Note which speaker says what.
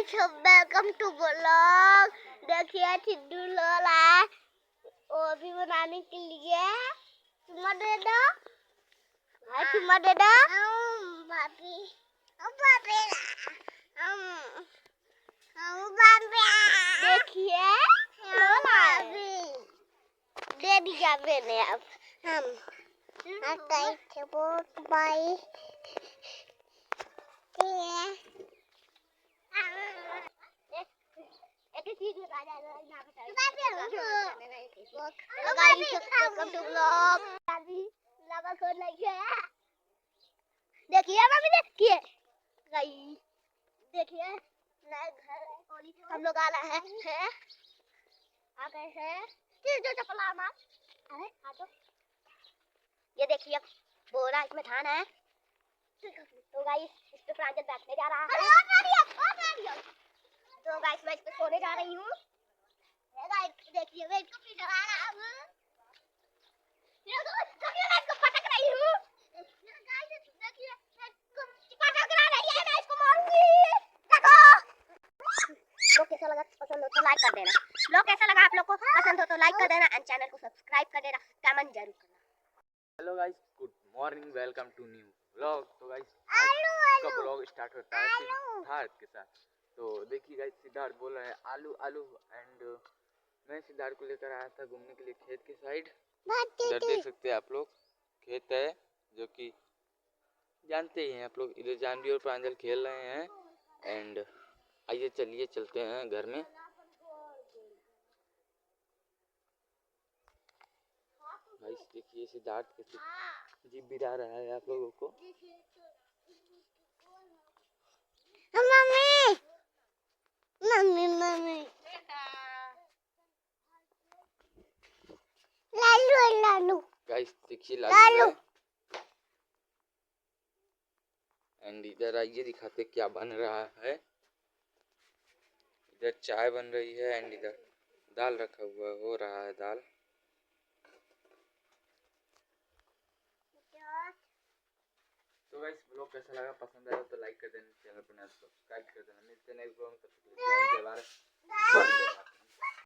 Speaker 1: Guys welcome to blog. देखिए सिद्धू लोला वो भी बनाने के लिए चुम्मा दे दो भाई, चुम्मा दे दो भाभी। देखिए लोला दे दिया मैंने। अब हम बाई देखिए मम्मी, देखिए देखिए नए घर हम लोग आ रहे हैं, आ गए हैं। जो चपला मार अरे तो ये देखिए बोरा, इसमें धान है। तो गाइस इस पे प्रांजल बैठने जा रहा है। तो गाइस मैं इस पे सोने जा रही हूँ। देखिए मैं इसको पीछे आ रहा हूँ, इसको पटक रही हूँ। देखिए पटक रही है, मैं इसको मारूंगी। लोग कैसा लगा पसंद हो तो लाइक कर देना। लोग कैसा लगा आप लोग को पसंद हो तो लाइक कर देना एंड चैनल को सब्सक्राइब कर देना, कमेंट जरूर करना।
Speaker 2: Hello guys, good morning, welcome to new vlog. तो गाइस आज का व्लॉग स्टार्ट होता है सिद्धार्थ के साथ। तो देखिए गाइस सिद्धार्थ बोल रहा है आलू आलू एंड मैं सिद्धार्थ को लेकर आया था घूमने के लिए खेत के साइड। इधर देख सकते हैं आप लोग खेत है, जो कि जानते ही हैं आप लोग। इधर जानवी और प्रांजल खेल रहे हैं एंड आइए चलिए चलते हैं घर में। गाइस देखिए सिद्धार्थ कैसे जीप बिठा रहा है आप लोगों को।
Speaker 1: Mummy mummy mummy Lalu Lalu
Speaker 2: guys देखिए लालू एंड इधर आइए दिखाते क्या बन रहा है। इधर चाय बन रही है एंड इधर दाल रखा हुआ हो रहा है दाल। तो गाइस ब्लॉग कैसा लगा, पसंद आया तो लाइक कर देना, चैनल को सब्सक्राइब कर देना। मिलते हैं नेक्स्ट ब्लॉग में, तब तक के लिए जय भारत।